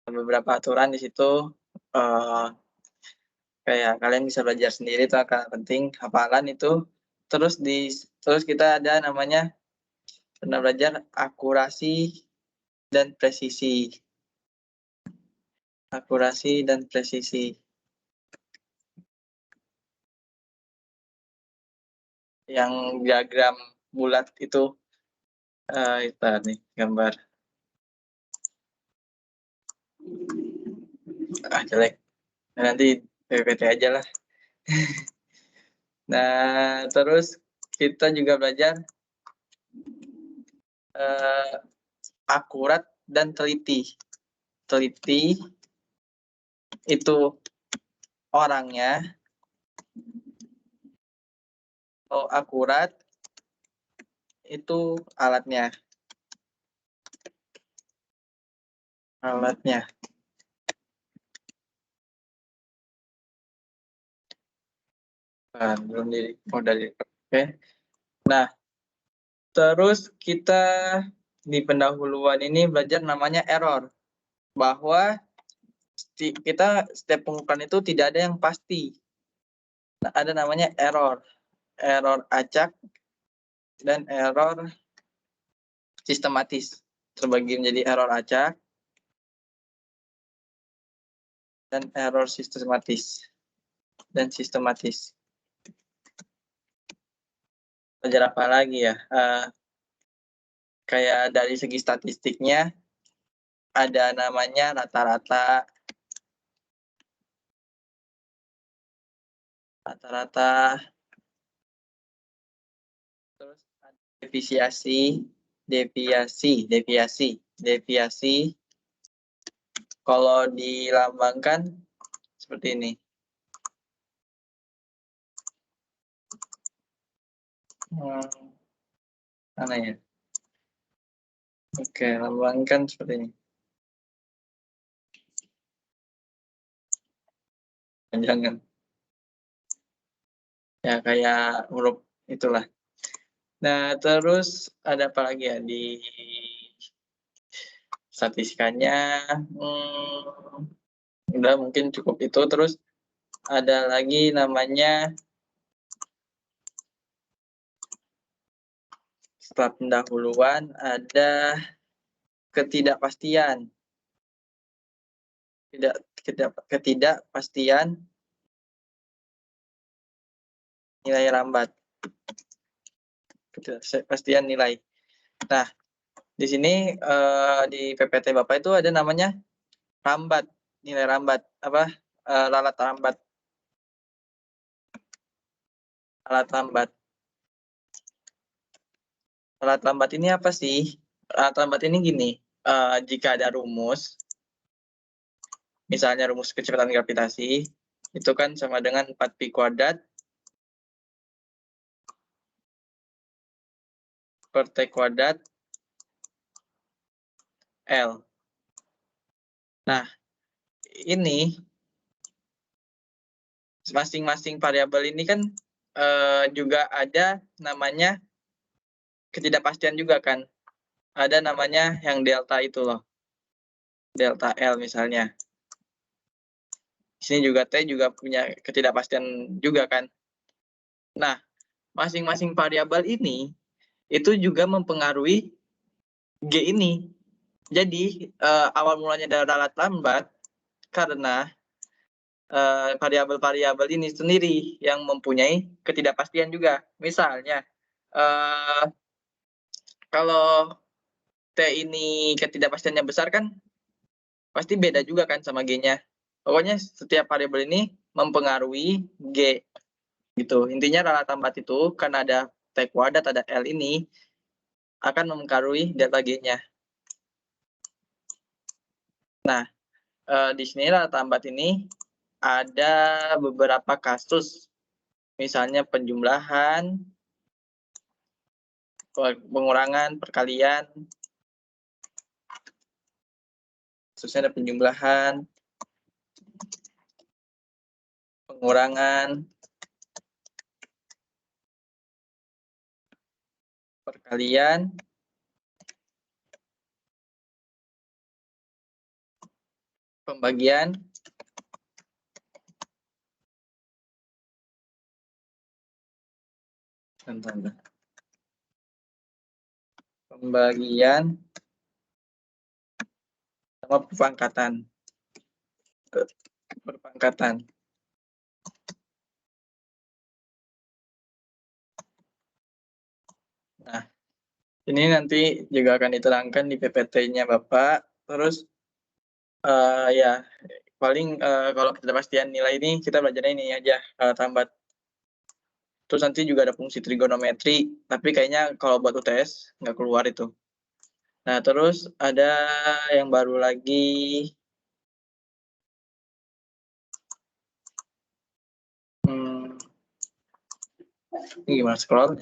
beberapa aturan di situ, kayak kalian bisa belajar sendiri itu akan penting, hafalan itu. Terus kita ada namanya pernah belajar akurasi dan presisi. Akurasi dan presisi. Yang diagram bulat itu nih gambar. Jelek. Nanti PPT aja lah. Nah, terus kita juga belajar akurat dan teliti. Teliti itu orangnya, akurat itu alatnya. Alatnya. Nah, belum dari oke. Nah, terus kita di pendahuluan ini belajar namanya error. Bahwa kita setiap pengukuran itu tidak ada yang pasti. Nah, ada namanya error. Error acak dan error sistematis. Terbagi menjadi error acak dan error sistematis. Belajar apa lagi ya? Kayak dari segi statistiknya ada namanya rata-rata, terus ada deviasi. Kalau dilambangkan seperti ini. Mana ya? Oke, lambangkan seperti ini. Jangan. Ya, kayak huruf itulah. Nah, terus ada apa lagi ya di statistikanya? Udah mungkin cukup itu. Terus ada lagi namanya setelah pendahuluan ada ketidakpastian. Ketidakpastian nilai rambat. Ketidakpastian nilai. Nah, di sini di PPT Bapak itu ada namanya rambat, nilai rambat, lalat rambat. Alat lambat. Alat lambat ini apa sih? Alat lambat ini gini, jika ada rumus, misalnya rumus kecepatan gravitasi, itu kan sama dengan 4pi kuadrat per T kuadrat L. Nah, ini masing-masing variabel ini kan juga ada namanya ketidakpastian juga kan. Ada namanya yang delta itu loh. Delta L misalnya. Di sini juga T juga punya ketidakpastian juga kan. Nah, masing-masing variabel ini itu juga mempengaruhi G ini. Jadi awal mulanya dari alat lambat karena variabel-variabel ini sendiri yang mempunyai ketidakpastian juga. Misalnya kalau T ini ketidakpastiannya besar kan pasti beda juga kan sama G-nya. Pokoknya setiap variabel ini mempengaruhi G. Gitu. Intinya alat lambat itu karena ada T kuadrat, ada L ini akan mempengaruhi delta G-nya. Nah, di sini alat lambat ini ada beberapa kasus. Misalnya penjumlahan, pengurangan, perkalian. Kasusnya ada penjumlahan, pengurangan, perkalian, pembagian sama perpangkatan. Nah, ini nanti juga akan diterangkan di PPT-nya Bapak. Terus ya paling kalau ketidakpastian nilai ini kita belajarnya ini aja tambat. Terus nanti juga ada fungsi trigonometri, tapi kayaknya kalau buat UTS nggak keluar itu. Nah, terus ada yang baru lagi. Ini gimana scroll?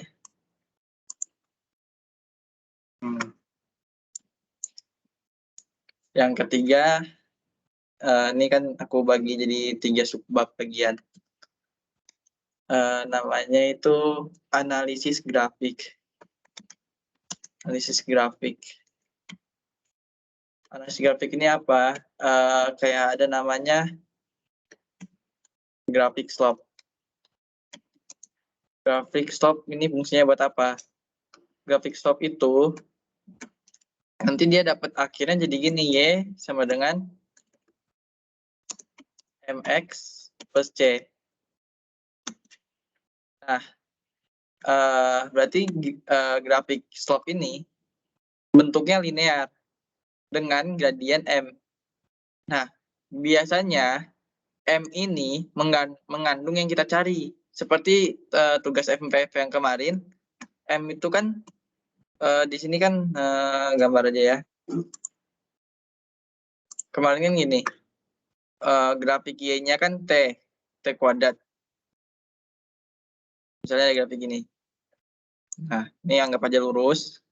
Yang ketiga, ini kan aku bagi jadi 3 subbab bagian. Namanya itu analisis grafik. Analisis grafik ini apa? Kayak ada namanya grafik slope. Grafik slope ini fungsinya buat apa? Grafik slope itu nanti dia dapat akhirnya jadi gini, Y sama dengan MX plus C. Nah, berarti grafik slope ini bentuknya linear dengan gradien M. Nah, biasanya M ini mengandung yang kita cari. Seperti tugas FMPF yang kemarin, M itu kan di sini kan gambar aja ya. Kemarin kan gini, grafik Y-nya kan T kuadrat. Misalnya ada grafik gini. Nah, ini anggap aja lurus.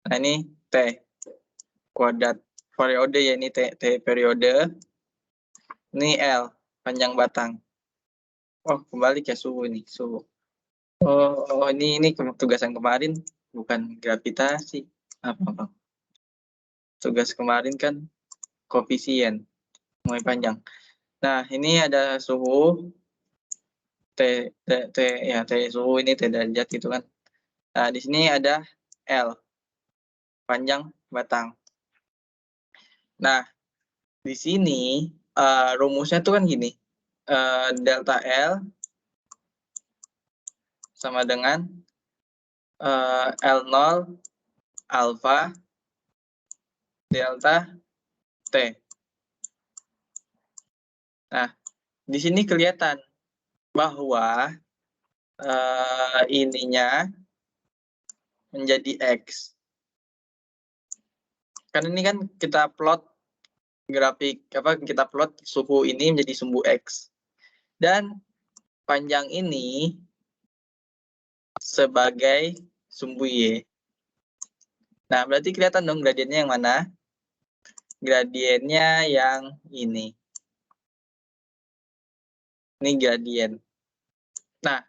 Nah, ini T kuadrat. Periode ya, ini T periode. Ini L, panjang batang. Oh, kembali ke suhu ini, suhu. Oh, ini tugas yang kemarin, bukan gravitasi. Apa? Tugas kemarin kan koefisien, mulai panjang. Nah, ini ada suhu T ya, T suhu ini T derajat gitu kan. Nah, di sini ada L, panjang batang. Nah, di sini rumusnya tuh kan gini. Delta L sama dengan L0 alfa delta T. Nah, di sini kelihatan bahwa ininya menjadi X. Kan ini kan kita plot grafik kita plot suhu ini menjadi sumbu X. Dan panjang ini sebagai sumbu Y. Nah, berarti kelihatan dong gradiennya yang mana? Gradiennya yang ini. Ini gradien. Nah,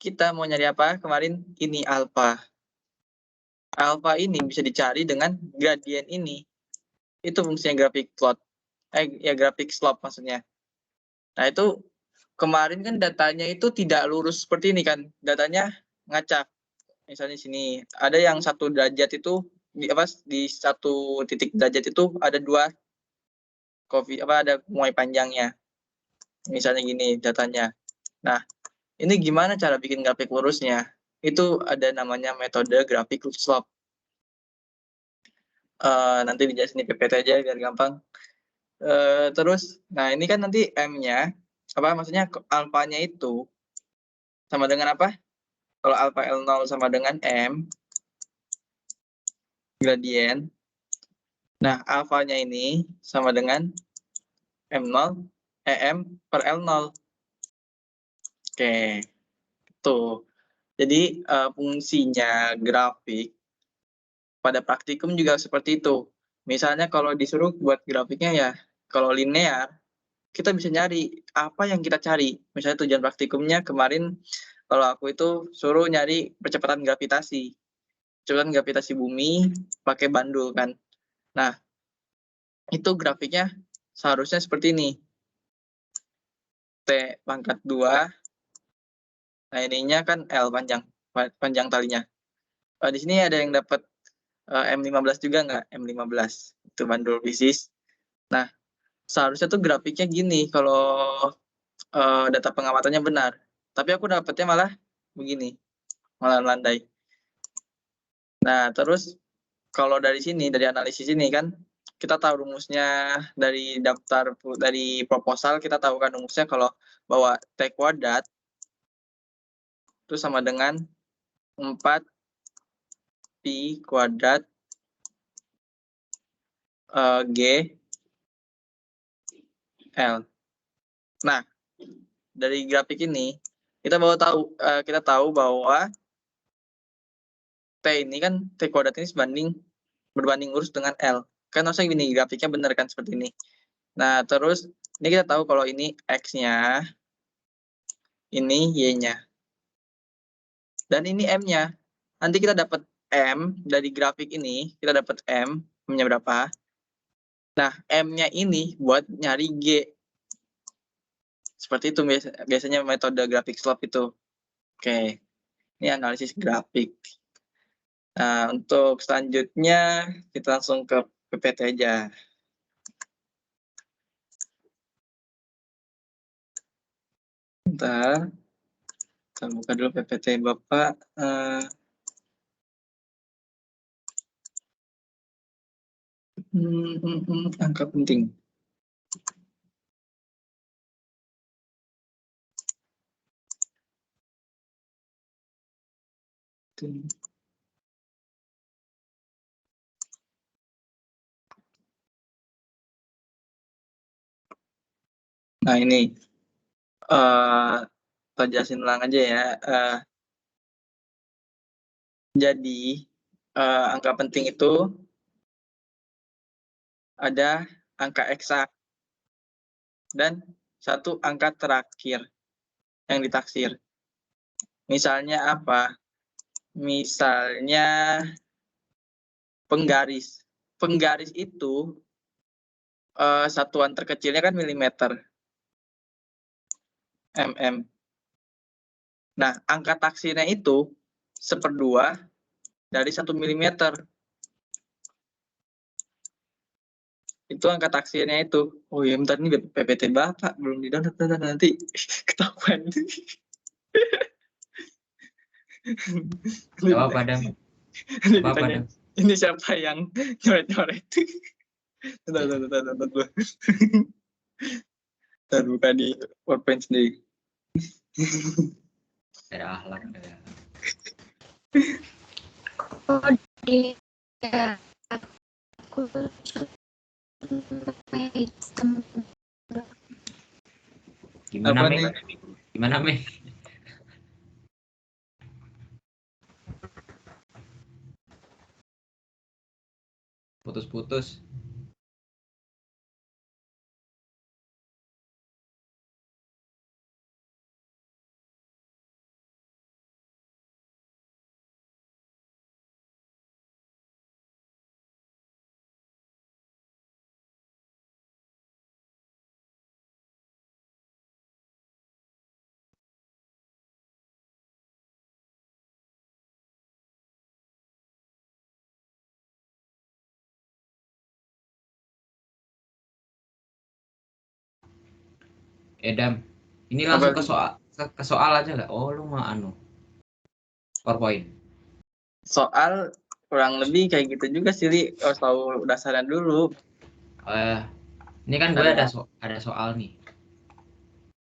kita mau nyari apa? Kemarin ini alfa. Alfa ini bisa dicari dengan gradien ini. Itu fungsinya grafik plot. Grafik slope maksudnya. Nah, itu kemarin kan datanya itu tidak lurus seperti ini kan. Datanya ngacak. Misalnya sini ada yang 1 derajat itu di 1 titik derajat itu ada 2 ada mulai panjangnya. Misalnya gini datanya. Nah, ini gimana cara bikin grafik lurusnya? Itu ada namanya metode grafik slope. Nanti dijelasin di PPT aja biar gampang. Terus, nah ini kan nanti M-nya, maksudnya alfanya itu sama dengan apa? Kalau alfa L0 sama dengan M, gradien. Nah, alfanya ini sama dengan M0, M per L0. Oke, tuh. Jadi fungsinya grafik pada praktikum juga seperti itu. Misalnya kalau disuruh buat grafiknya ya, kalau linear, kita bisa nyari apa yang kita cari. Misalnya tujuan praktikumnya kemarin, kalau aku itu suruh nyari percepatan gravitasi. Percepatan gravitasi bumi pakai bandul kan. Nah, itu grafiknya seharusnya seperti ini. T pangkat 2. Nah, ininya kan L panjang talinya. Di sini ada yang dapat M15 juga nggak? M15. Itu bandul bisnis. Nah, seharusnya tuh grafiknya gini kalau data pengamatannya benar. Tapi aku dapetnya malah begini, malah landai. Nah, terus kalau dari sini, dari analisis ini kan, kita tahu rumusnya dari proposal, kita tahu kan rumusnya kalau bahwa T kuadrat itu sama dengan 4 Pi kuadrat G L. Nah, dari grafik ini kita tahu bahwa T ini kan T kuadrat ini berbanding lurus dengan L. Kan harusnya gini, grafiknya benar kan seperti ini. Nah, terus ini kita tahu kalau ini X-nya, ini Y-nya. Dan ini M-nya. Nanti kita dapat M dari grafik ini, kita dapat M-nya berapa. Nah, M-nya ini buat nyari G. Seperti itu biasanya metode grafik slope itu. Oke, ini analisis grafik. Nah, untuk selanjutnya kita langsung ke PPT aja. Bentar, kita buka dulu PPT Bapak. Angka penting. Nah, ini kita jelasin ulang aja ya. Jadi angka penting itu ada angka eksak dan satu angka terakhir yang ditaksir. Misalnya apa? Misalnya penggaris. Penggaris itu satuan terkecilnya kan milimeter. mm. Nah, angka taksirnya itu 1/2 dari 1 milimeter. Itu angka taksirnya itu. Oh iya, bentar ini PPT Bapak belum di-download, nanti ketahuan. Apa pada? Ini siapa yang nyoret-nyoret? Bentar, buka di PowerPoint sendiri. Ada akhlak. Gimana, Apa Mei? nih? Gimana, Mei? Putus-putus. Dam, ini langsung ke soal aja nggak? Oh, lu mau PowerPoint. Soal kurang lebih kayak gitu juga sih, Li. Harus tahu dasarnya dulu. Ini kan gue ada soal nih.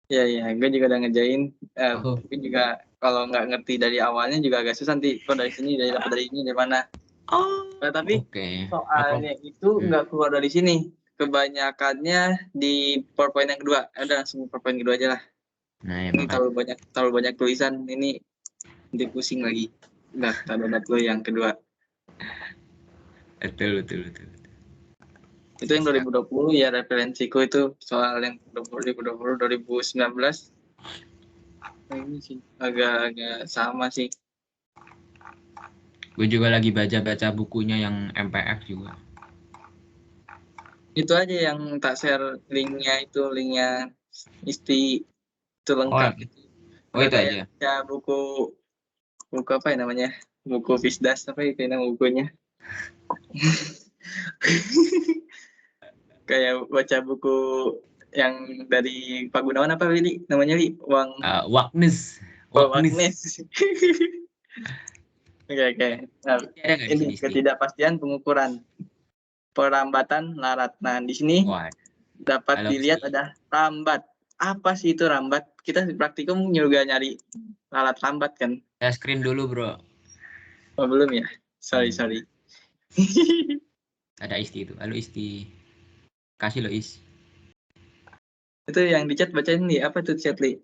Iya, gue juga udah ngerjain. Gue juga kalau nggak ngerti dari awalnya juga agak susah nanti. Kok dari sini, dari ini, dari mana? Tapi soalnya itu nggak keluar dari sini. Kebanyakannya di PowerPoint yang kedua. Udah langsung PowerPoint kedua aja lah. Nah, ya, Ini terlalu banyak tulisan. Ini nanti pusing lagi. Udah, kita download dulu yang kedua. Betul. Itu yang 2020 ya, referensiku itu soal yang 2019. Ini sih agak sama sih. Gue juga lagi baca bukunya yang MPF juga. Itu aja yang tak share linknya Isti itu Oh, lengkap. oh Nggak itu kayak aja. ya buku apa ya namanya? Buku Fisdas apa itu nama bukunya? Kayak baca buku yang dari Pak Gunawan apa Li? Namanya Li? Waknes. Waknes. Agnes. Oke. Nah, Isti ada nggak di ini sini Isti? ketidakpastian pengukuran perlambatan larat. Nah, di sini Wah, dapat halo dilihat Isti. ada lambat. Apa sih itu lambat? Kita di praktikum juga nyari lalat lambat kan? Saya screen dulu bro. Oh, belum ya? Sorry. Hmm, ada Isti itu. Halo Isti. Kasih lo Is. Itu yang di chat bacain nih, apa tuh chat Li?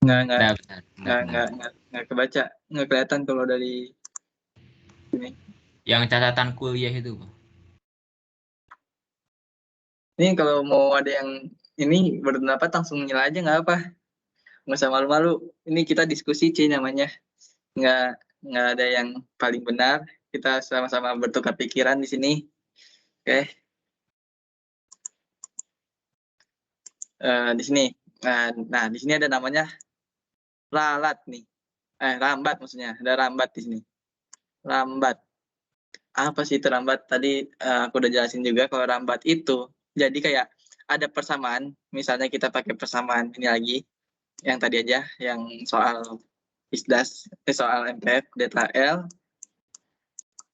Nggak, nggak, Bentar, bentar, bentar, nggak, bentar. nggak, nggak, nggak kebaca. Nggak kelihatan kalau dari ini. Yang catatan kuliah itu, Bang. Ini kalau mau ada yang ini berpendapat langsung nyala aja nggak apa. Nggak usah malu-malu. Ini kita diskusi sih namanya. Nggak, nggak ada yang paling benar. Kita sama-sama bertukar pikiran di sini. Oke. Di sini. Nah, di sini ada namanya lalat nih. Lambat maksudnya. Ada lambat di sini. Lambat. Apa sih itu lambat? Tadi aku udah jelasin juga kalau lambat itu jadi kayak ada persamaan. Misalnya kita pakai persamaan ini lagi yang tadi aja, yang soal ISDAS, soal MPF delta L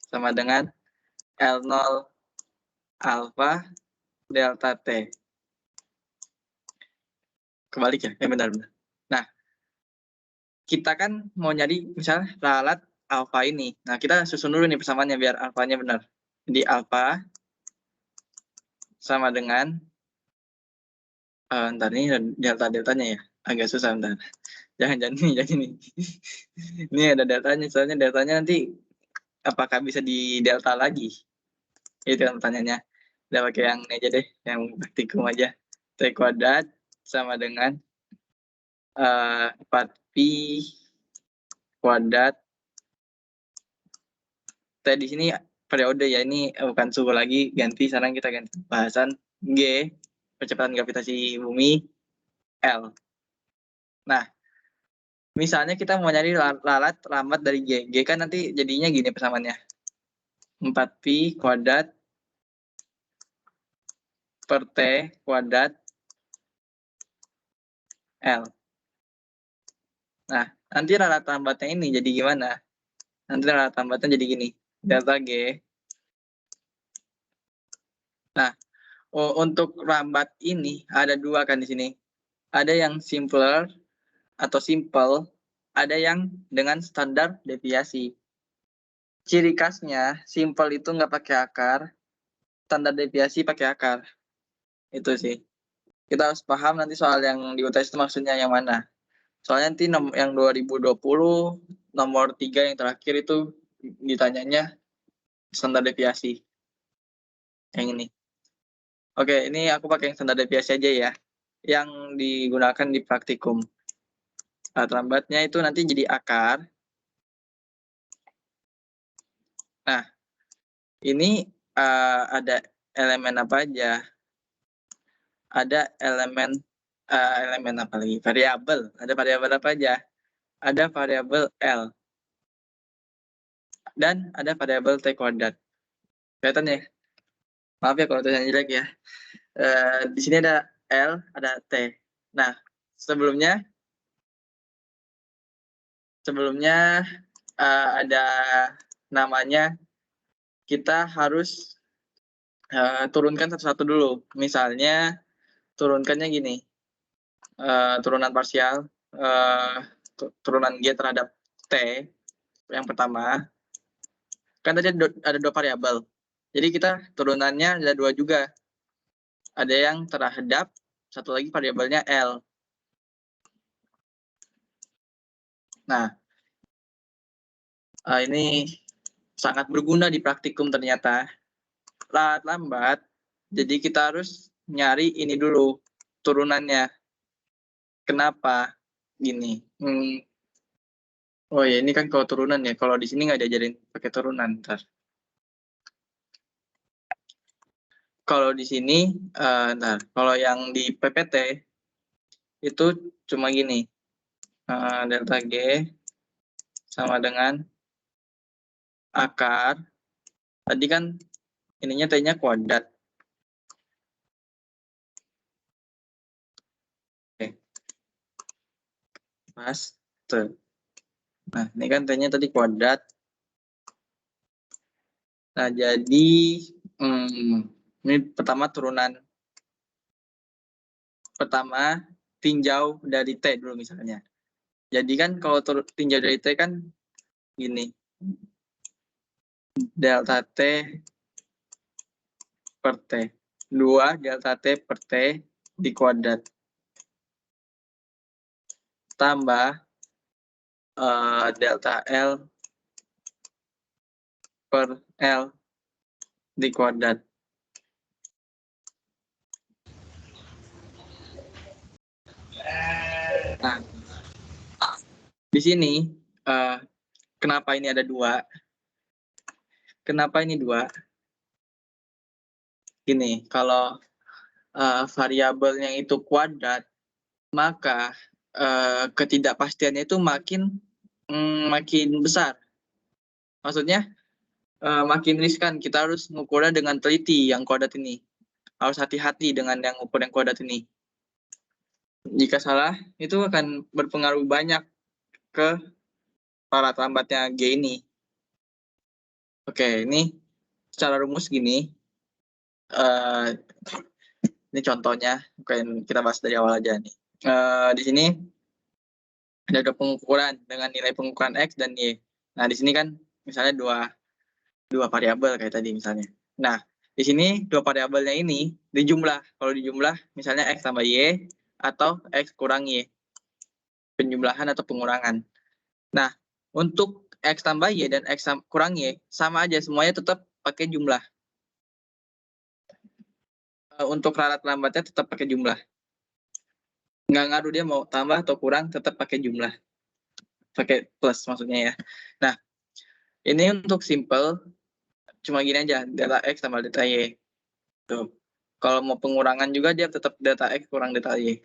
sama dengan L0 alfa delta T. Kebalik ya? Benar. Nah, kita kan mau nyari misalnya lalat alfa ini. Nah, kita susun dulu nih persamaannya biar alfanya benar. Jadi alfa sama dengan ntar ini deltanya ya. Agak susah ntar. Jangan ini. Ini ada datanya, soalnya datanya nanti apakah bisa di delta lagi? Itu kan pertanyaannya. Udah pakai yang ini aja deh, yang praktikum aja. T kuadrat sama dengan 4pi kuadrat. T di sini periode ya, ini bukan suhu lagi, ganti sekarang kita ganti bahasan G, percepatan gravitasi bumi, L. Nah, misalnya kita mau nyari lalat lambat dari G. G kan nanti jadinya gini persamaannya. 4pi kuadrat per T kuadrat L. Nah, nanti lalat lambatnya ini jadi gimana? Nanti lalat lambatnya jadi gini. Delta G. Nah, untuk lambat ini ada dua kan di sini. Ada yang simpler atau simple, ada yang dengan standar deviasi. Ciri khasnya, simple itu nggak pakai akar, standar deviasi pakai akar. Itu sih. Kita harus paham nanti soal yang di UTS itu maksudnya yang mana. Soalnya nanti yang 2020, nomor 3 yang terakhir itu ditanyanya standar deviasi. Yang ini. Oke, ini aku pakai yang standar deviasi aja ya. Yang digunakan di praktikum. Lambatnya itu nanti jadi akar. Nah, ini ada elemen apa aja? Ada elemen apa lagi? Variabel. Ada variabel apa aja? Ada variabel L dan ada variabel T kuadrat. Kelihatan ya? Maaf ya kalau tulisannya jelek ya. Di sini ada L, ada T. Nah, sebelumnya ada namanya, kita harus turunkan satu-satu dulu. Misalnya turunkannya gini, turunan parsial, turunan G terhadap T yang pertama. Kan tadi ada dua variabel. Jadi kita turunannya ada dua juga. Ada yang terhadap, satu lagi variabelnya L. Nah, ini sangat berguna di praktikum ternyata. Lambat, jadi kita harus nyari ini dulu, turunannya. Kenapa? Gini. Oh ya, ini kan kalau turunan ya. Kalau di sini nggak diajarin pakai turunan. Ntar. kalau di sini, nah kalau yang di PPT itu cuma gini, delta G sama dengan akar, tadi kan ininya T-nya kuadrat. Oke. Mas, tuh. Nah, ini kan T-nya tadi kuadrat. Nah, jadi ini pertama turunan. Pertama, tinjau dari T dulu misalnya. Jadi kan kalau tinjau dari T kan gini. Delta T per T. 2 delta T per T di kuadrat. Tambah delta L per L di kuadrat. Nah, di sini kenapa ini ada 2? Kenapa ini 2? Gini, kalau variabelnya itu kuadrat, maka ketidakpastiannya itu makin besar. Maksudnya makin riskan. Kita harus mengukurnya dengan teliti yang kuadrat ini. Harus hati-hati dengan yang ukur yang kuadrat ini. Jika salah, itu akan berpengaruh banyak ke para lambatnya G ini. Oke, ini secara rumus gini. Ini contohnya, kita bahas dari awal aja nih. Di sini ada pengukuran dengan nilai pengukuran X dan Y. Nah, di sini kan misalnya dua variabel kayak tadi misalnya. Nah, di sini dua variabelnya ini dijumlah. Kalau dijumlah misalnya X tambah Y atau X kurang Y. Penjumlahan atau pengurangan. Nah, untuk X tambah Y dan X kurang Y sama aja, semuanya tetap pakai jumlah. Untuk ralat lambatnya tetap pakai jumlah. Nggak ngaruh dia mau tambah atau kurang, tetap pakai jumlah. Pakai plus maksudnya ya. Nah, ini untuk simple, cuma gini aja, delta X tambah delta Y. Tuh. Kalau mau pengurangan juga dia tetap delta X kurang delta Y.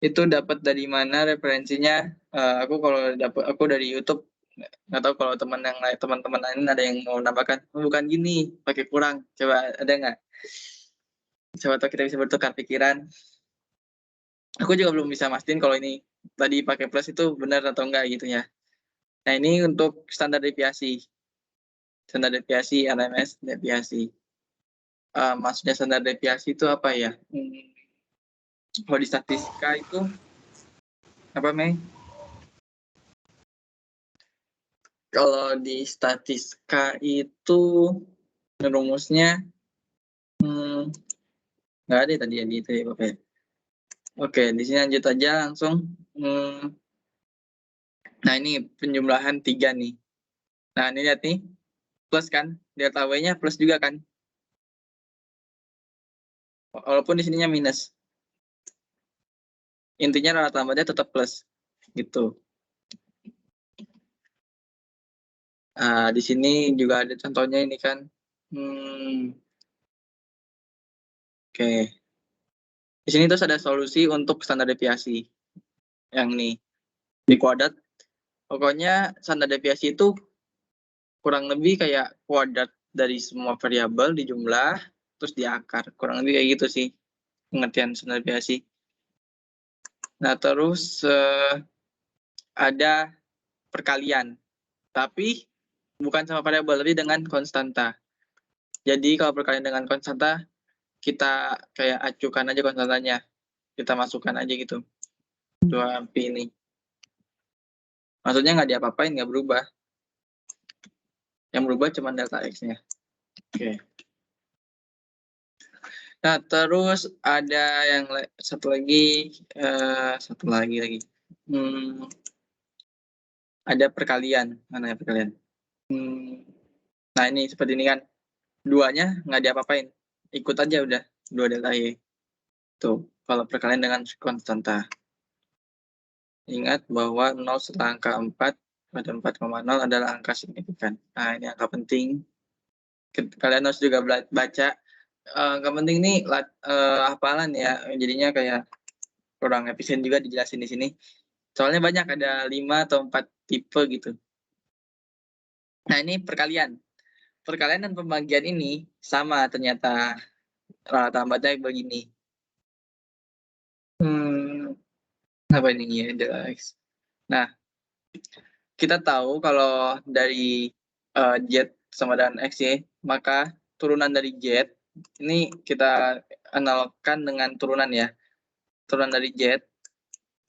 Itu dapat dari mana referensinya? Aku dari YouTube. Nggak tahu kalau teman-teman lain ada yang mau nambahkan. Bukan gini, pakai kurang. Coba ada nggak? Coba tahu kita bisa bertukar pikiran. Aku juga belum bisa mastiin kalau ini tadi pakai plus itu benar atau enggak gitu ya. Nah, ini untuk standar deviasi. Standar deviasi, LMS, deviasi. Maksudnya standar deviasi itu apa ya? Kalau di statistika itu apa, Mei? Kalau di statistika itu rumusnya nggak ada tadi ya di itu ya, Bapak ya. Oke, di sini lanjut aja langsung. Nah, ini penjumlahan 3 nih. Nah, ini lihat nih. Plus kan, delta W-nya plus juga kan. Walaupun di sininya minus. Intinya ralat lambatnya tetap plus. Gitu. Di sini juga ada contohnya ini kan. Oke. Di sini terus ada solusi untuk standar deviasi. Yang nih. Di kuadrat. Pokoknya standar deviasi itu kurang lebih kayak kuadrat dari semua variabel dijumlah terus diakar. Kurang lebih kayak gitu sih pengertian standar deviasi. Nah, terus ada perkalian. Tapi bukan sama variabel, tapi dengan konstanta. Jadi kalau perkalian dengan konstanta, kita kayak acukan aja konstantanya. Kita masukkan aja gitu. 2P ini. Maksudnya nggak diapa-apain, nggak berubah. Yang berubah cuma delta X-nya. Oke. Nah, terus ada yang satu lagi. Ada perkalian. Mana ya perkalian? Nah, ini seperti ini kan. Duanya nggak diapa-apain. Ikut aja udah. 2 delta Y. Tuh, kalau perkalian dengan konstanta. Ingat bahwa 0 setelah angka 4 pada 4,0 adalah angka signifikan. Nah, ini angka penting. Kalian harus juga baca nggak penting nih hafalan ya, jadinya kayak kurang efisien juga dijelasin di sini. Soalnya banyak, ada 5 atau 4 tipe gitu. Nah, ini perkalian. Perkalian dan pembagian ini sama ternyata, tambahannya begini. Apa ini ya, X. Nah, kita tahu kalau dari Z sama dengan XY, maka turunan dari Z ini kita analogkan dengan turunan ya. Turunan dari Z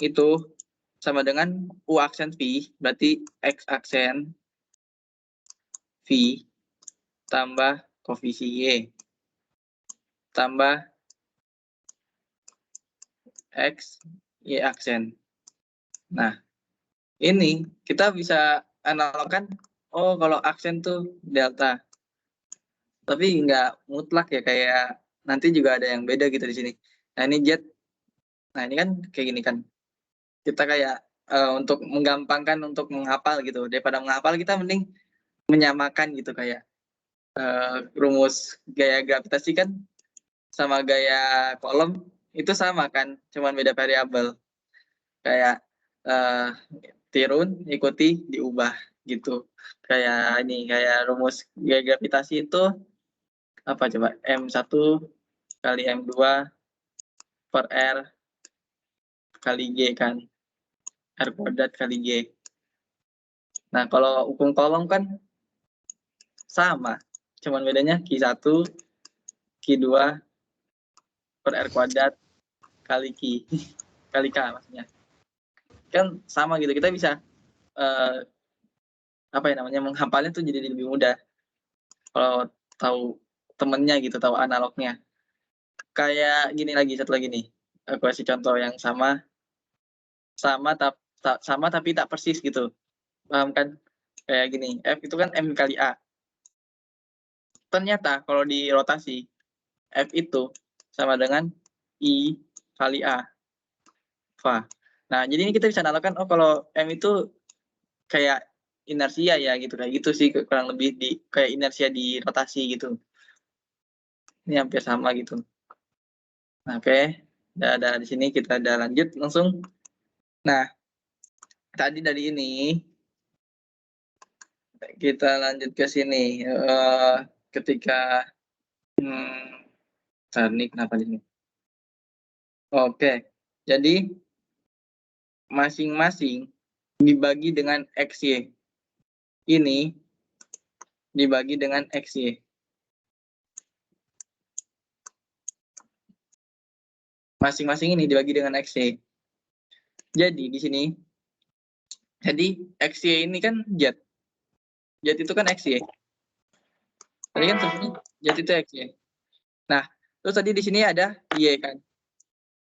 itu sama dengan U aksen V, berarti X aksen V tambah koefisien Y tambah X Y aksen. Nah, ini kita bisa analogkan, oh kalau aksen tuh delta. Tapi nggak mutlak ya, kayak nanti juga ada yang beda gitu di sini. Nah, ini Z. Nah, ini kan kayak gini kan. Kita kayak untuk menggampangkan untuk menghafal gitu. Daripada menghafal, kita mending menyamakan gitu, kayak rumus gaya gravitasi kan sama gaya kolom itu sama kan, cuman beda variabel. Kayak tirun ikuti diubah gitu. Kayak ini, kayak rumus gaya gravitasi itu apa coba? M1 kali M2 per R kali G kan. R kuadrat kali G. Nah, kalau hukum kolom kan sama. Cuman bedanya Q1, Q2 per R kuadrat kali Q. Kali K maksudnya. Kan sama gitu. Kita bisa apa ya namanya, menghafalnya tuh jadi lebih mudah. Kalau tahu temennya gitu, tahu analognya. Kayak gini lagi, satu lagi nih. Aku kasih contoh yang sama tapi tak persis gitu. Paham kan? Kayak gini, F itu kan M kali A. Ternyata kalau dirotasi, F itu sama dengan I kali A. Fa. Nah, jadi ini kita bisa analogkan, oh kalau M itu kayak inersia ya gitu, kayak gitu sih kurang lebih, di kayak inersia di rotasi gitu. Ini hampir sama gitu. Nah, oke. Udah di sini kita udah lanjut langsung. Nah, tadi dari ini kita lanjut ke sini. Ketika ini kenapa di sini? Oke. Jadi masing-masing dibagi dengan XY. Ini dibagi dengan XY. Masing-masing ini dibagi dengan XY. Jadi di sini, jadi XY ini kan Z. Z itu kan XY. Tadi kan sebenarnya Z itu XY. Nah, terus tadi di sini ada Y kan.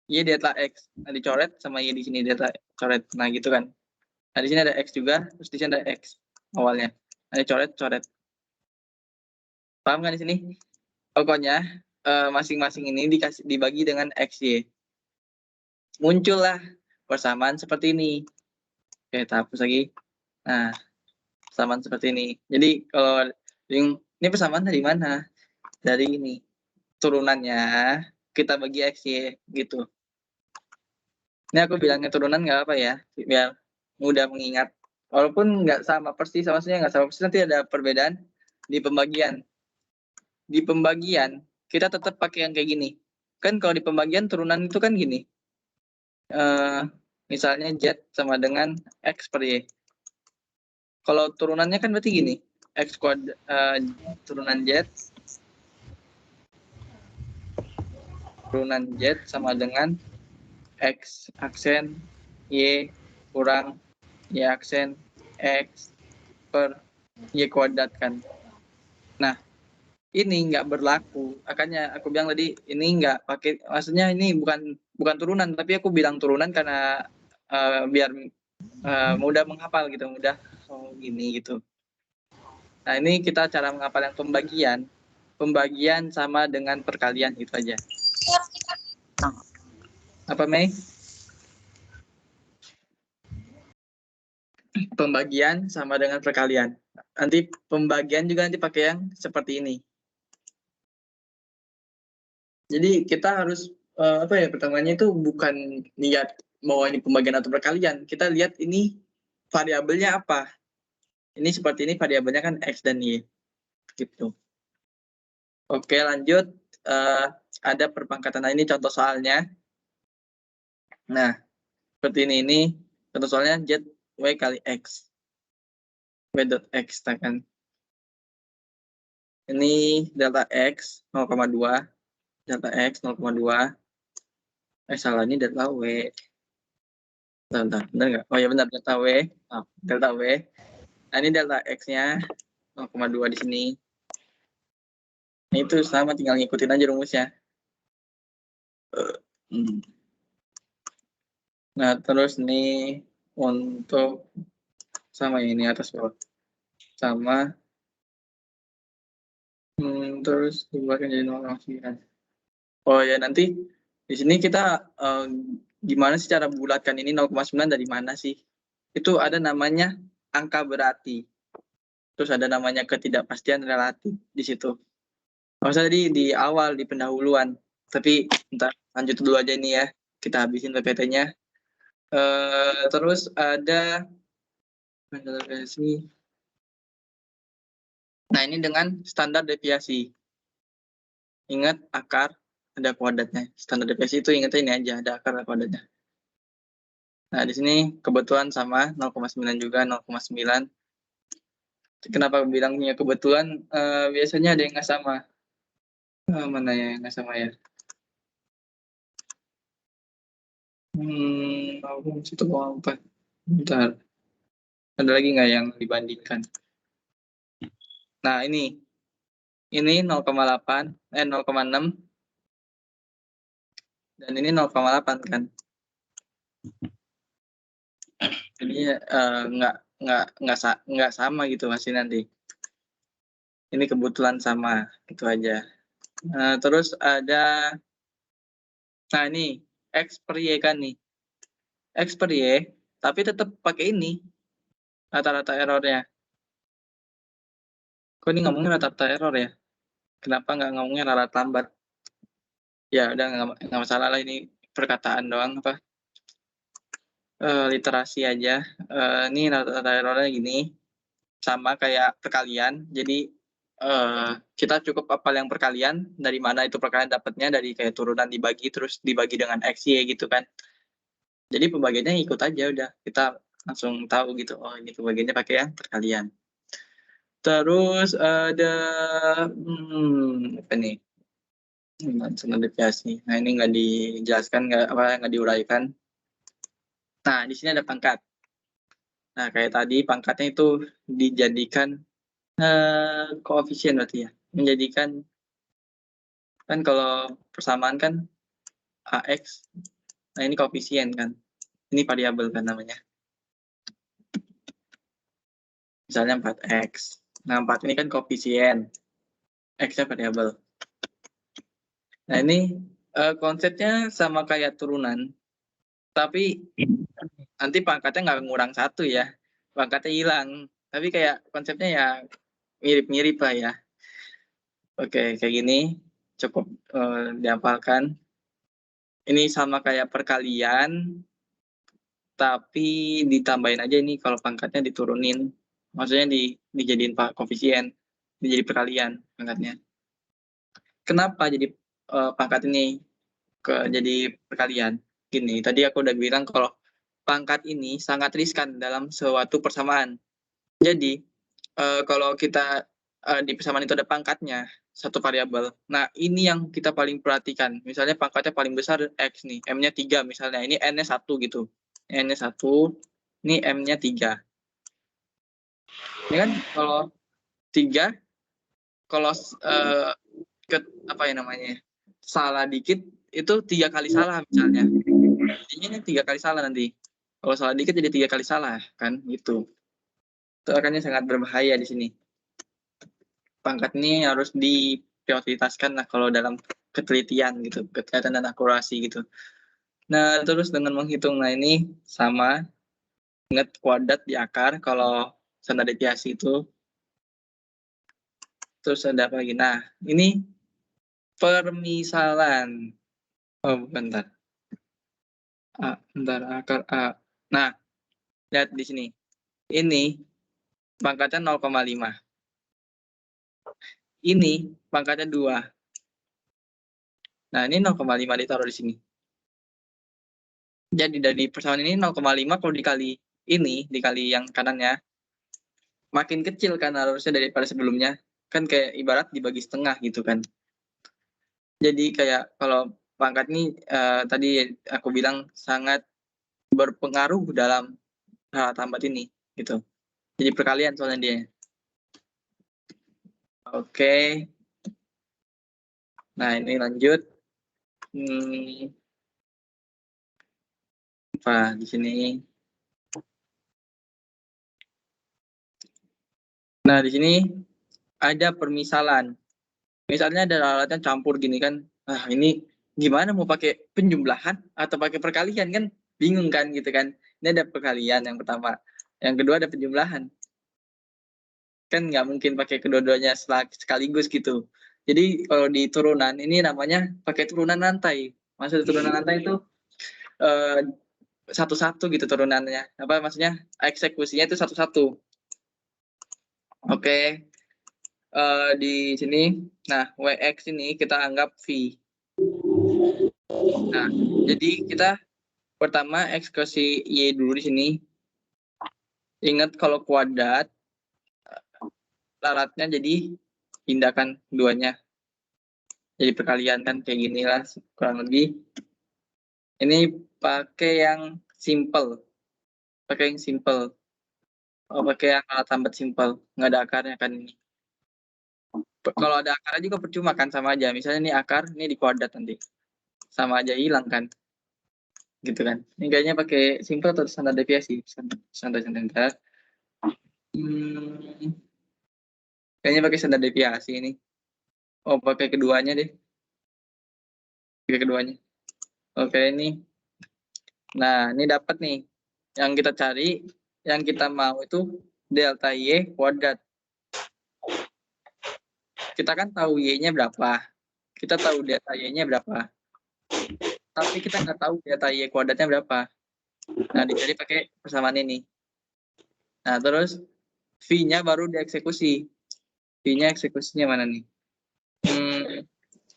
Y delta X. Nah, dicoret sama Y di sini delta coret. Nah, gitu kan. Nah, di sini ada X juga, terus di sini ada X awalnya. Nah, dicoret. Paham kan di sini? Pokoknya masing-masing ini dibagi dengan XY. Muncullah persamaan seperti ini. Oke, kita hapus lagi. Nah, persamaan seperti ini. Jadi kalau ini persamaan dari mana? Dari ini. Turunannya kita bagi XY gitu. Ini aku bilangnya turunan nggak apa ya, biar mudah mengingat. Walaupun nggak sama persis, maksudnya nggak sama persis, nanti ada perbedaan di pembagian. Di pembagian kita tetap pakai yang kayak gini. Kan kalau di pembagian turunan itu kan gini. Misalnya Z sama dengan X per Y. Kalau turunannya kan berarti gini. X kuadrat turunan Z sama dengan X aksen Y kurang Y aksen X per Y kuadrat kan. Nah, ini nggak berlaku. Makanya aku bilang tadi, ini nggak pakai, maksudnya ini bukan turunan, tapi aku bilang turunan karena biar mudah menghafal gitu, mudah gini gitu. Nah, ini kita cara menghafal yang pembagian. Pembagian sama dengan perkalian, gitu aja. Apa, Mei? Pembagian sama dengan perkalian. Nanti pembagian juga nanti pakai yang seperti ini. Jadi kita harus pertamanya itu bukan lihat bahwa ini pembagian atau perkalian. Kita lihat ini variabelnya apa. Ini seperti ini variabelnya kan X dan Y. Gitu. Oke, lanjut. Ada perpangkatan. Nah, ini contoh soalnya. Nah, seperti ini contoh soalnya Z Y kali X. Y dot X, kan. Ini delta X 0,2. Delta X 0,2. Salah, ini delta W. Bentar, benar nggak? Oh ya benar, delta W. Delta W. Nah, ini delta X-nya 0,2 di sini. Nah, itu sama, tinggal ngikutin aja rumusnya. Nah, terus ini untuk sama ini atas bawah. Sama. Terus dibuatkan jadi 0,9. Oh ya, nanti di sini kita gimana sih cara bulatkan ini 0,9 dari mana sih? Itu ada namanya angka berarti. Terus ada namanya ketidakpastian relatif di situ. Maksudnya di awal, di pendahuluan. Tapi ntar lanjut dulu aja ini ya. Kita habisin PPT-nya. Terus ada nah, ini dengan standar deviasi. Ingat akar ada kuadratnya. Standar deviasi itu ingatnya ini aja, ada akar ada kuadratnya. Nah, di sini kebetulan sama 0,9 juga 0,9. Kenapa bilangnya kebetulan? Biasanya ada yang nggak sama. Mana ya yang nggak sama ya? Situ mau apa? Bentar. Ada lagi nggak yang dibandingkan? Nah, ini 0,8, 0,6, dan ini 0,8 kan. Jadi nggak sama gitu masih nanti. Ini kebetulan sama, itu aja. Terus ada, nah ini X per Y kan nih. X per Y, tapi tetap pakai ini rata-rata errornya. Kok ini ngomongnya rata-rata error ya? Kenapa nggak ngomongnya rata-rata lambat? Ya udah nggak masalah lah, ini perkataan doang apa? Literasi aja. Ini rata-rata errornya gini, sama kayak perkalian. Jadi kita cukup hafal yang perkalian, dari mana itu perkalian dapatnya, dari kayak turunan dibagi terus dibagi dengan X, Y gitu kan. Jadi pembagiannya ikut aja udah. Kita langsung tahu gitu. Oh, ini pembagiannya pakai yang perkalian. Terus ada apa nih? Standar deviasi. Nah, ini nggak dijelaskan, nggak diuraikan. Nah, di sini ada pangkat. Nah, kayak tadi pangkatnya itu dijadikan koefisien berarti ya. Menjadikan, kan kalau persamaan kan AX. Nah, ini koefisien kan. Ini variabel kan namanya. Misalnya 4X. Nah, 4 ini kan koefisien. X-nya variabel. Nah, ini konsepnya sama kayak turunan. Tapi nanti pangkatnya nggak ngurang 1 ya. Pangkatnya hilang. Tapi kayak konsepnya ya mirip-mirip lah ya. Oke, kayak gini. Cukup dihafalkan. Ini sama kayak perkalian, tapi ditambahin aja ini kalau pangkatnya diturunin. Maksudnya dijadiin koefisien, jadi perkalian pangkatnya. Kenapa jadi pangkat ini jadi perkalian? Gini, tadi aku udah bilang kalau pangkat ini sangat riskan dalam suatu persamaan. Jadi kalau kita di persamaan itu ada pangkatnya, satu variabel. Nah, ini yang kita paling perhatikan. Misalnya pangkatnya paling besar X nih, M-nya 3 misalnya. Ini N-nya 1 gitu. N-nya 1, ini M-nya 3. Ini kan kalau 3, kalau apa ya namanya, salah dikit, itu 3 kali salah misalnya. Intinya 3 kali salah nanti. Kalau salah dikit jadi 3 kali salah, kan gitu. Itu akannya sangat berbahaya di sini. Pangkat ini harus diprioritaskan lah kalau dalam ketelitian gitu, ketelitian dan akurasi gitu. Nah, terus dengan menghitung, nah ini sama, ingat kuadrat di akar kalau standar deviasi itu. Terus ada apa lagi? Nah, ini permisalan. Oh, bentar. Bentar, akar A. Nah, lihat di sini. Ini pangkatnya 0,5. Ini pangkatnya 2. Nah, ini 0,5 ditaruh di sini. Jadi dari persamaan ini 0,5 kalau dikali ini, dikali yang kanannya, makin kecil kan harusnya daripada sebelumnya. Kan kayak ibarat dibagi setengah gitu kan. Jadi kayak kalau pangkat ini tadi aku bilang sangat berpengaruh dalam hal tambat ini gitu. Jadi perkalian soalnya dia. Oke. Nah, ini lanjut. Apa di sini? Nah, di sini ada permisalan. Misalnya ada alatnya campur gini kan. Nah, ini gimana mau pakai penjumlahan atau pakai perkalian kan? Bingung kan gitu kan. Ini ada perkalian yang pertama. Yang kedua ada penjumlahan. Kan nggak mungkin pakai kedua-duanya sekaligus gitu. Jadi kalau di turunan ini namanya pakai turunan lantai. Maksud turunan lantai itu satu-satu gitu turunannya. Apa maksudnya? Eksekusinya itu satu-satu. Oke. Di sini, nah WX ini kita anggap V. Nah, jadi kita pertama eksekusi Y dulu di sini. Ingat kalau kuadrat, syaratnya jadi pindahkan duanya. Jadi perkalian kan kayak gini lah kurang lebih. Ini pakai yang simple. Pakai yang simple. Oh, pakai yang alat tambat simple. Nggak ada akarnya kan ini. Kalau ada akarnya juga percuma kan, sama aja. Misalnya ini akar, ini di kuadrat nanti. Sama aja hilang kan. Gitu kan. Ini kayaknya pakai simple atau standar deviasi. Standar. Kayaknya pakai standar deviasi ini. Oh, pakai keduanya deh. Pakai keduanya. Oke, ini. Nah, ini dapat nih. Yang kita cari, yang kita mau itu delta Y kuadrat. Kita kan tahu Y-nya berapa. Kita tahu delta Y-nya berapa. Tapi kita nggak tahu delta Y kuadratnya berapa. Nah, dicari pakai persamaan ini. Nah, terus V-nya baru dieksekusi. V-nya eksekusinya mana nih?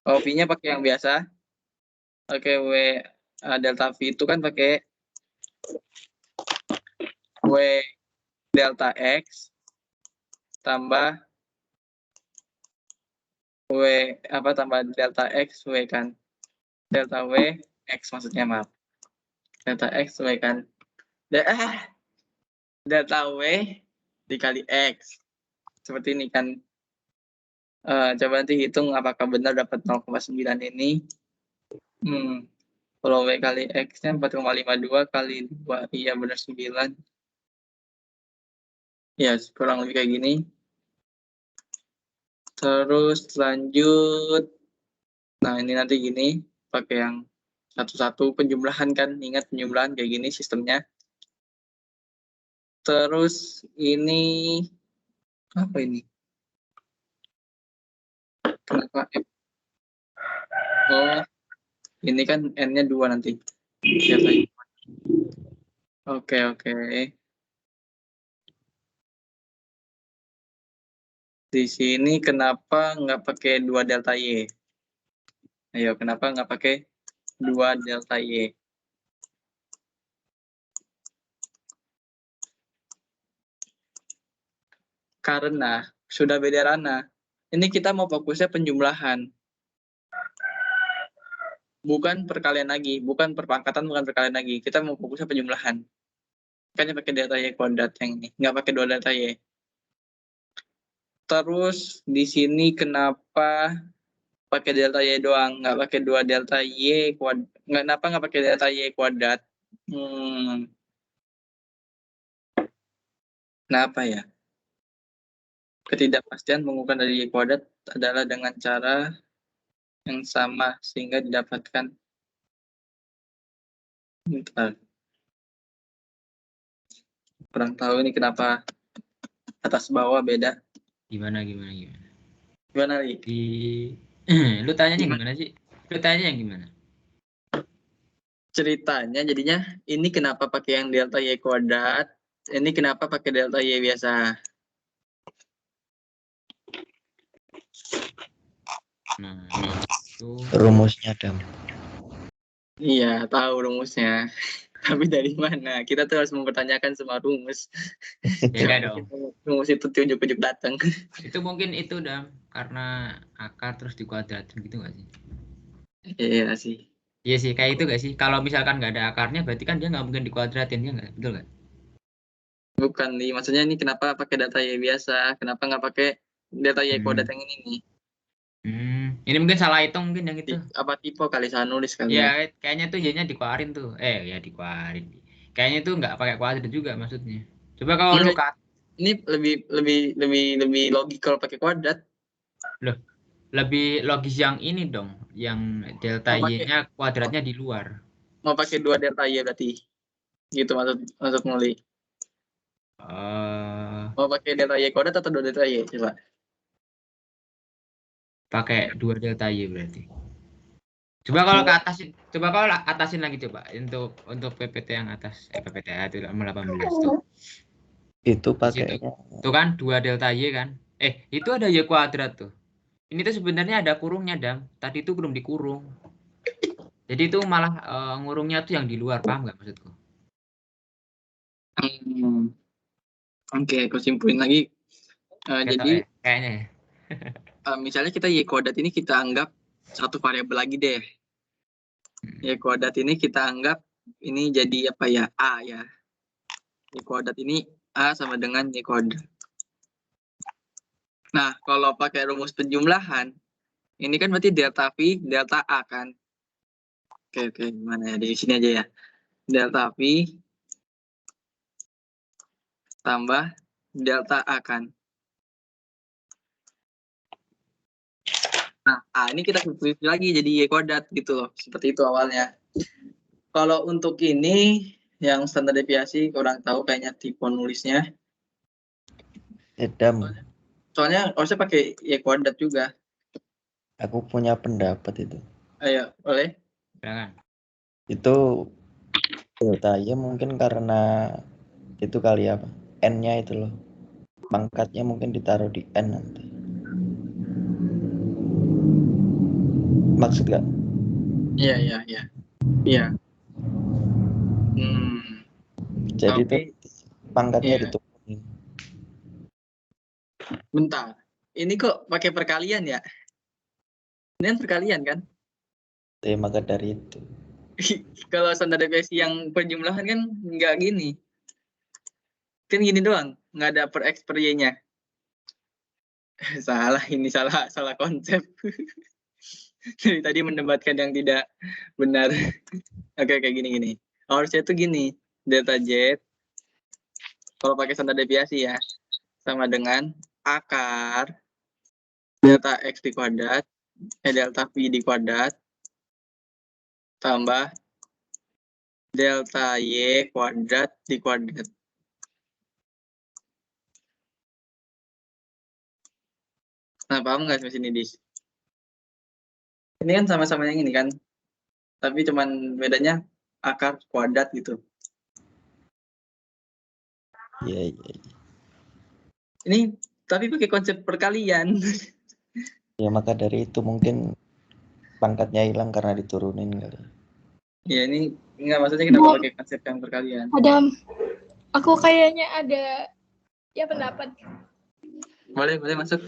Oh, V-nya pakai yang biasa. Oke, delta V itu kan pakai W delta X tambah W tambah delta X W kan. Delta W X maksudnya, maaf. Delta X W kan. Delta W dikali X. Seperti ini kan. Coba nanti hitung apakah benar dapat 0,9 ini. Kalau W kali X-nya 4,52 kali 2. Iya benar 9. Ya, kurang lebih kayak gini. Terus lanjut. Nah, ini nanti gini. Pakai yang satu-satu penjumlahan kan. Ingat penjumlahan kayak gini sistemnya. Terus ini. Apa ini? Kenapa F? Oh, ini kan N-nya 2 nanti. Oke. Di sini kenapa nggak pakai 2 delta Y? Ayo, kenapa nggak pakai 2 delta Y? Karena sudah beda ranah. Ini kita mau fokusnya penjumlahan. Bukan perkalian lagi, bukan perpangkatan, bukan perkalian lagi. Kita mau fokusnya penjumlahan. Makanya pakai delta Y kuadrat yang ini, nggak pakai 2 delta Y. Terus di sini kenapa pakai delta Y doang, nggak pakai 2 delta Y kuadrat? Kenapa nggak pakai delta Y kuadrat? Kenapa ya? Ketidakpastian mengukur dari Y kuadrat adalah dengan cara yang sama sehingga didapatkan. Bentar. Kurang tahu ini kenapa atas bawah beda. Gimana? Gimana, Li? Di Lu tanya gimana sih? Lu tanya yang gimana? Ceritanya jadinya ini kenapa pakai yang delta Y kuadrat, ini kenapa pakai delta Y biasa. Nah, itu Rumusnya Dam. Iya, tahu rumusnya. Tapi dari mana? Kita tuh harus mempertanyakan semua rumus. beda dong. Rumus itu ujuk-ujuk datang. Itu mungkin itu Dam, karena akar terus dikuadratin gitu nggak sih? Iya sih. Iya sih, kayak itu nggak sih? Kalau misalkan nggak ada akarnya, berarti kan dia nggak mungkin dikuadratin, ya nggak? Betul nggak? Bukan nih, maksudnya ini kenapa pakai data Y biasa? Kenapa nggak pakai data Y kuadrat yang ini nih? Ini mungkin salah hitung mungkin yang itu. Apa tipe kali saya nulis kali Ya, ya? kayaknya tuh Y-nya dikeluarin tuh. Ya dikeluarin. Kayaknya tuh nggak pakai kuadrat juga maksudnya. Coba kalau lu cut. Ini lebih logik kalau pakai kuadrat. Loh, lebih logis yang ini dong, yang delta Y-nya kuadratnya di luar. Mau pakai 2 delta Y berarti. Gitu maksud Muli. Mau pakai delta Y kuadrat atau 2 delta Y? Coba. Pakai 2 delta Y berarti. Coba kalau ke atas, coba kalau atasin lagi coba untuk PPT yang atas, PPT itu 18 tuh. Itu pakai Tuh kan 2 delta Y kan. Itu ada Y kuadrat tuh. Ini tuh sebenarnya ada kurungnya, Dam. Tadi itu belum dikurung. Jadi itu malah ngurungnya tuh yang di luar, paham nggak maksudku? Oke, aku simpulin lagi. Jadi kayaknya ya. Misalnya kita Y kuadrat ini kita anggap satu variabel lagi deh. Y kuadrat ini kita anggap ini jadi apa ya? A ya. Y kuadrat ini A sama dengan Y kuadrat. Nah, kalau pakai rumus penjumlahan, ini kan berarti delta V, delta A kan? Oke, gimana ya? Di sini aja ya. Delta V tambah delta A kan? Nah, A ini kita substitusi lagi jadi Y kuadrat gitu loh. Seperti itu awalnya. Kalau untuk ini, yang standar deviasi kurang tahu kayaknya tipe nulisnya. Dam. Soalnya harusnya pakai Y kuadrat juga. Aku punya pendapat itu. Ayo, boleh? Jangan. Itu delta Y mungkin karena itu kali apa? N-nya itu loh. Pangkatnya mungkin ditaruh di N nanti. Maksud gak? Iya. Jadi Tapi, itu pangkatnya iya. diturunin. Bentar. Ini kok pakai perkalian ya? Ini kan perkalian kan? Maka dari itu. Kalau standar deviasi yang penjumlahan kan nggak gini. Kan gini doang, nggak ada per X per Y-nya. Salah, ini salah konsep. Dari tadi mendebatkan yang tidak benar. Oke, kayak gini. Harusnya tuh gini, delta Z, kalau pakai standar deviasi ya, sama dengan akar delta X di kuadrat, delta V di kuadrat, tambah delta Y kuadrat di kuadrat. Nah, paham nggak sampai sini, Dis? Ini kan sama-sama yang ini kan, tapi cuman bedanya akar kuadrat gitu. Iya. Ini tapi pakai konsep perkalian. Ya maka dari itu mungkin pangkatnya hilang karena diturunin kali. Ya ini nggak, maksudnya kita pakai konsep yang perkalian. Adam, aku kayaknya ada ya pendapat. Boleh masuk.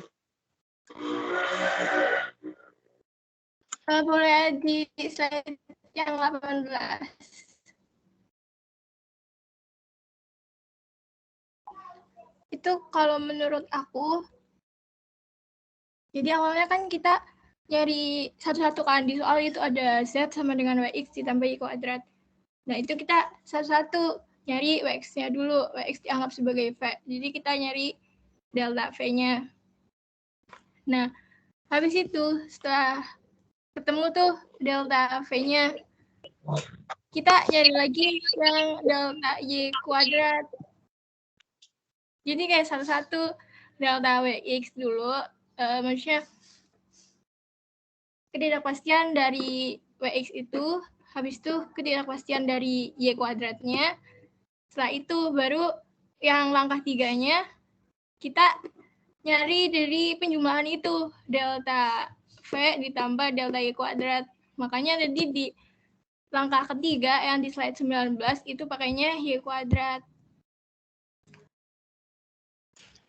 Boleh di slide yang 18. Itu kalau menurut aku, jadi awalnya kan kita nyari satu-satu kan, di soal itu ada Z sama dengan WX ditambah Y kuadrat. Nah itu kita satu-satu nyari WX-nya dulu, WX dianggap sebagai V. Jadi kita nyari delta V-nya. Nah, habis itu setelah ketemu tuh delta V-nya, kita nyari lagi yang delta Y kuadrat. Jadi kayak satu-satu delta WX dulu, maksudnya ketidakpastian dari WX itu, habis itu ketidakpastian dari Y kuadratnya. Setelah itu baru yang langkah 3-nya kita nyari dari penjumlahan itu, delta V ditambah delta Y kuadrat. Makanya tadi di langkah ketiga yang di slide 19 itu pakainya Y kuadrat.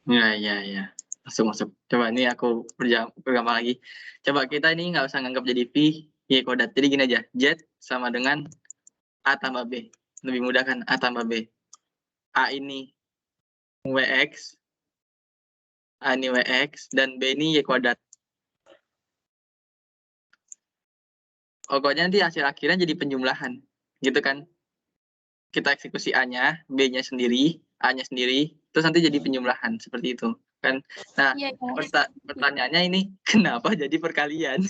Ya. Masuk. Coba ini aku pergampang lagi. Coba kita ini nggak usah nganggap jadi V, Y kuadrat. Jadi gini aja, Z sama dengan A tambah B. Lebih mudah kan, A tambah B. A ini WX, A ini WX, dan B ini Y kuadrat. Pokoknya nanti hasil akhirnya jadi penjumlahan. Gitu kan. Kita eksekusi A-nya, B-nya sendiri, A-nya sendiri, terus nanti jadi penjumlahan. Seperti itu. Kan. Nah, Iya, pertanyaannya ini, kenapa jadi perkalian?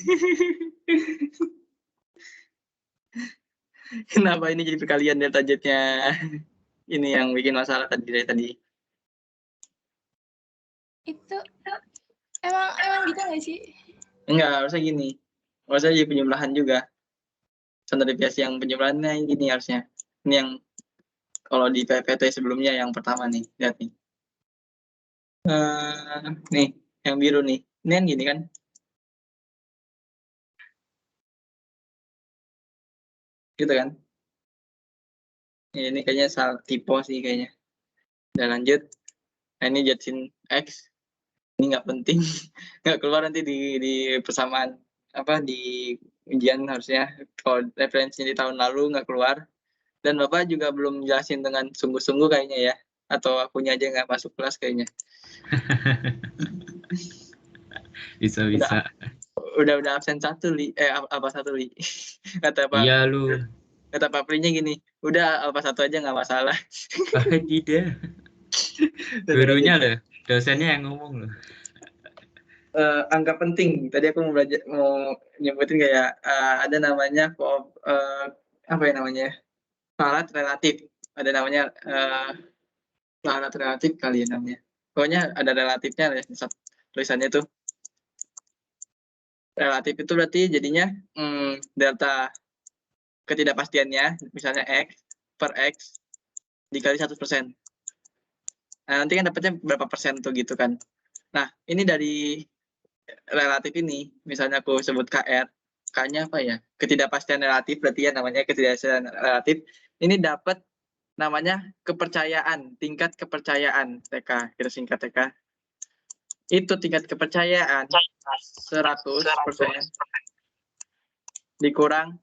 Kenapa ini jadi perkalian delta Z-nya? Ini yang bikin masalah dari tadi. Itu emang gitu nggak sih? Enggak, harusnya gini. Harusnya jadi penjumlahan juga. Standarisasi yang penjumlahannya gini harusnya. Ini yang kalau di PPT sebelumnya yang pertama nih. Lihat nih. Nih, yang biru nih. Ini yang gini kan. Gitu kan. Ini kayaknya salah tipe sih kayaknya. Dan lanjut. Nah, ini Jetsin X. Ini nggak penting. Nggak keluar nanti di persamaan. Di ujian harusnya. Kalau referensi di tahun lalu nggak keluar. Dan Bapak juga belum jelasin dengan sungguh-sungguh kayaknya ya. Atau akunya aja nggak masuk kelas kayaknya. Bisa. Udah absen satu, Li. Apa satu, Li? Kata Pak. Iya lu. Kata Pak Prinya gini, udah apa satu aja nggak masalah. Tidak. Gurunya loh, dosennya yang ngomong loh. Angka penting. Tadi aku mau nyebutin kayak ada namanya apa ya namanya? Syarat relatif. Ada namanya syarat relatif kali ya namanya. Pokoknya ada relatifnya ya, tulisannya tuh. Relatif itu berarti jadinya delta ketidakpastiannya, misalnya X per X dikali 100%. Nah, nanti kan dapatnya berapa persen tuh gitu kan. Nah, ini dari relatif ini, misalnya aku sebut KR, K-nya apa ya? Ketidakpastian relatif, berarti ya namanya ketidakpastian relatif. Ini dapat namanya kepercayaan, tingkat kepercayaan TK, kita singkat TK. Itu tingkat kepercayaan 100% dikurang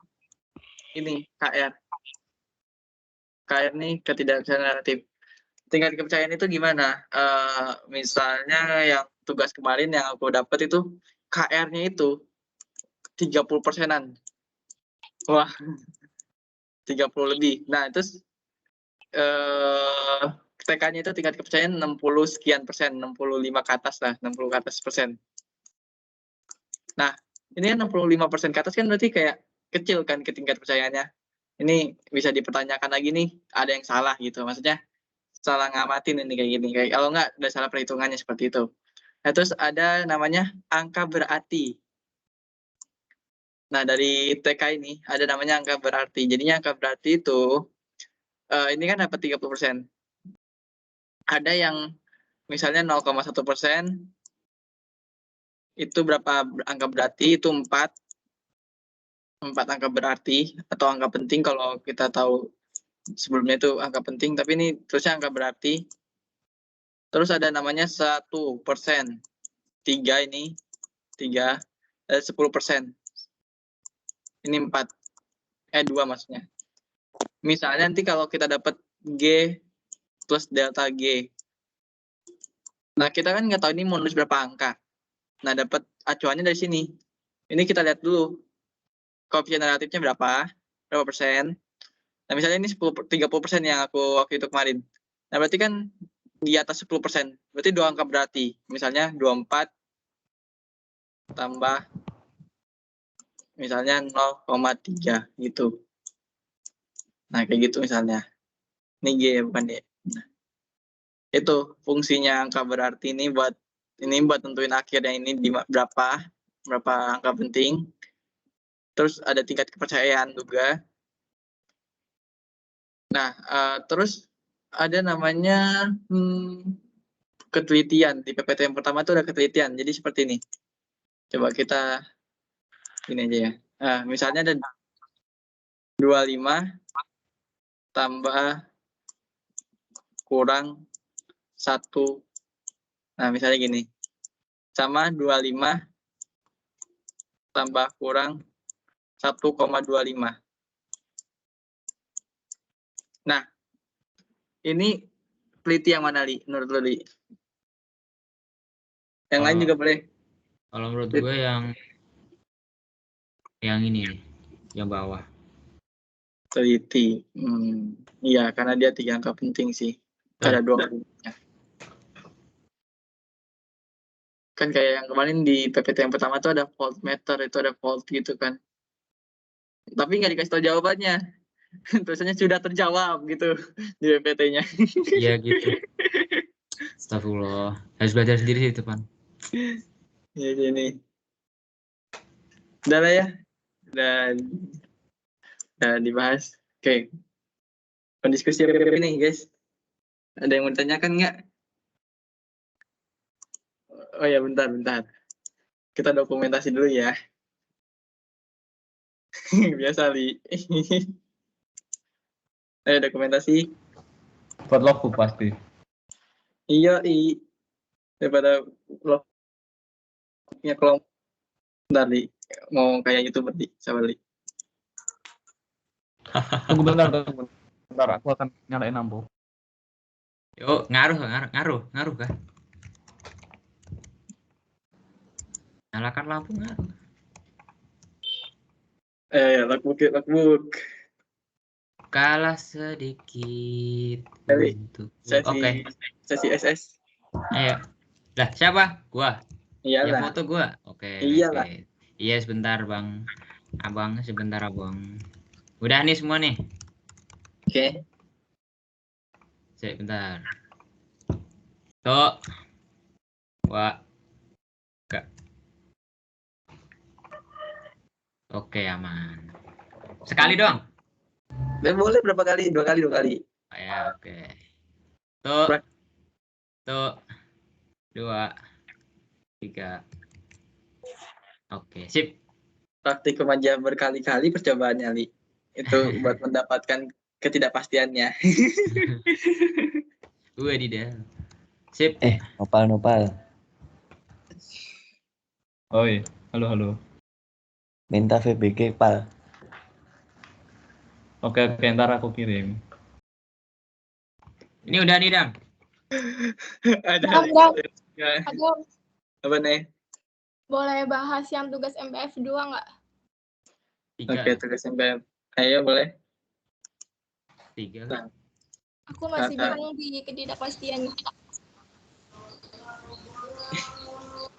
ini KR. KR ini ketidakpastian relatif. Tingkat kepercayaan itu gimana? Misalnya yang tugas kemarin yang aku dapat itu KR-nya itu 30%-an. Wah, 30 lebih. Nah, terus TK-nya itu tingkat kepercayaan 60 sekian persen, 65 ke atas lah, 60 ke atas persen. Nah, ini kan 65% ke atas kan berarti kayak kecil kan ke tingkat percayaannya. Ini bisa dipertanyakan lagi nih, ada yang salah gitu. Maksudnya salah ngamatin ini kayak gini. Kayak kalau nggak ada salah perhitungannya seperti itu. Nah, terus ada namanya angka berarti. Nah, dari TK ini ada namanya angka berarti. Jadinya angka berarti itu ini kan dapat 30%. Ada yang misalnya 0,1%, itu berapa angka berarti? Itu 4 angka berarti atau angka penting kalau kita tahu sebelumnya itu angka penting, tapi ini terusnya angka berarti. Terus ada namanya 1%. 3 ini, 3, 10%. Ini 4. 2 maksudnya. Misalnya nanti kalau kita dapat G plus delta G. Nah, kita kan nggak tahu ini mau nulis berapa angka. Nah, dapat acuannya dari sini. Ini kita lihat dulu. Koefisien relatifnya berapa persen. Nah, misalnya ini 30% yang aku waktu itu kemarin. Nah, berarti kan di atas 10%. Berarti 2 angka berarti. Misalnya 24 tambah misalnya 0,3 gitu. Nah, kayak gitu misalnya. Ini G ya, bukan D. Nah, itu fungsinya angka berarti ini buat tentuin akhirnya ini di berapa angka penting. Terus ada tingkat kepercayaan juga. Nah, terus ada namanya ketelitian. Di PPT yang pertama itu ada ketelitian. Jadi seperti ini. Coba kita ini aja ya. Misalnya ada 25 tambah kurang 1. Nah, misalnya gini. Sama 25 tambah kurang 1,25. Nah, ini teliti yang mana, Li? Menurut lo, Li? Yang lain juga boleh. Kalau menurut gue yang ini nih, yang bawah. Teliti. Iya, karena dia 3 angka penting sih. Ada 2 hurufnya. Kan kayak yang kemarin di PPT yang pertama tuh ada voltmeter, itu ada volt gitu kan. Tapi nggak dikasih tahu jawabannya. Tulisannya sudah terjawab gitu di PPT-nya. Iya gitu. Astagfirullah. Harus belajar sendiri sih itu, Pan. Ya gini. Udah lah ya. Udah dibahas. Oke. Pendiskusi ini guys. Ada yang mau ditanyakan nggak? Oh ya, bentar. Kita dokumentasi dulu ya. Biasa, Li. Ayo dokumentasi. Buat logbook pasti. Iya, daripada lognya kelompok. Bentar, Li. Mau kayak YouTuber, Li. Sabar, Li. Tunggu bentar. Aku akan nyalain lampu. Yuk, ngaruh kah? Nyalakan lampu ngaruh. Logbook. Kalah sedikit Kali, untuk Sesi SS. Ayo. Lah, siapa? Gua. Ya Iyalah. foto gua. Oke. Iyalah. Iya, sebentar, Bang. Sebentar, Abang. Udah nih semua nih. Oke. Sebentar. Tuh. Wah. Enggak. Oke, aman. Sekali dong. Dan boleh berapa kali? 2 kali. Ya, oke. Tuh. 2, 3. Oke, sip. Praktikum aja berkali-kali percobaannya, Li. Itu buat mendapatkan ketidakpastiannya. Wadidaw. Sip. Nopal. Oi, halo. Minta VBG, Pal. Oke, ntar aku kirim. Ini udah nih, Dam. Ada. Apa nih? Boleh bahas yang tugas MPF 2 nggak? 3. Oke, tugas MPF. Ayo, boleh. 3. Nah. Aku masih bingung di ketidakpastian.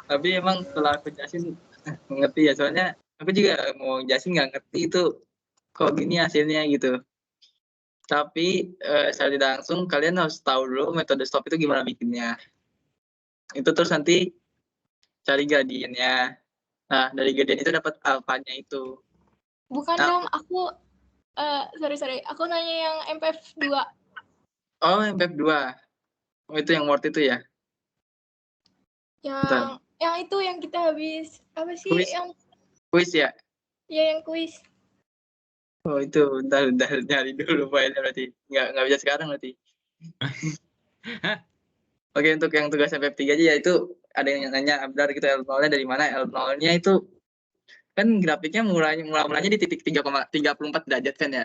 Tapi emang setelah aku jelasin ngerti ya, soalnya aku juga mau jelasin nggak ngerti itu kok gini hasilnya gitu. Tapi secara tidak langsung kalian harus tahu dulu metode stop itu gimana bikinnya. Itu terus nanti cari gradiennya. Nah, dari gradien itu dapat alfanya itu. Bukan dong, aku sorry. Aku nanya yang MPF 2. Oh, MPF 2. Oh, itu yang worth itu ya? Yang itu yang kita habis apa sih Kuis. yang Kuis ya? Ya, yang kuis. Oh, itu bentar nyari dulu filenya berarti. Nggak bisa sekarang berarti. Oke, untuk yang tugas MPF 3 aja ya itu ada yang nanya Abdar gitu L0-nya dari mana? L0-nya itu kan grafiknya mulanya di titik 3,34 derajat kan ya.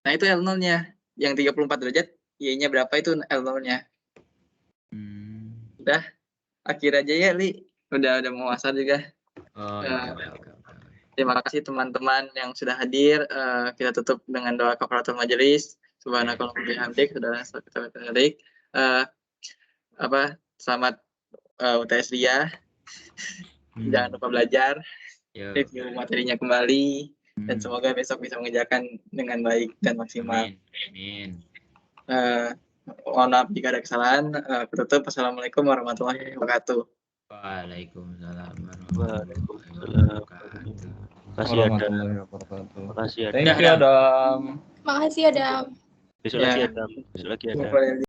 Nah, itu L0-nya. Yang 34 derajat, Y-nya berapa itu L0-nya. Udah, akhir aja ya, Li. Udah mau asar juga. Oke. Terima kasih teman-teman yang sudah hadir. Kita tutup dengan doa kafaratul majelis. Subhanakallahumma wa bihamdik. Selamat UTS Ria. Jangan lupa belajar. Review materinya kembali. Dan semoga besok bisa mengerjakan dengan baik dan maksimal. Amin. Mohon maaf jika ada kesalahan. Tutup. Assalamualaikum warahmatullahi wabarakatuh. Waalaikumsalam warahmatullahi wabarakatuh. Makasih Adam. warahmatullahi wabarakatuh. Makasih Adam. Thank you Adam. Makasih Adam. Besok Ya. lagi Adam. Besok lagi Adam. Boleh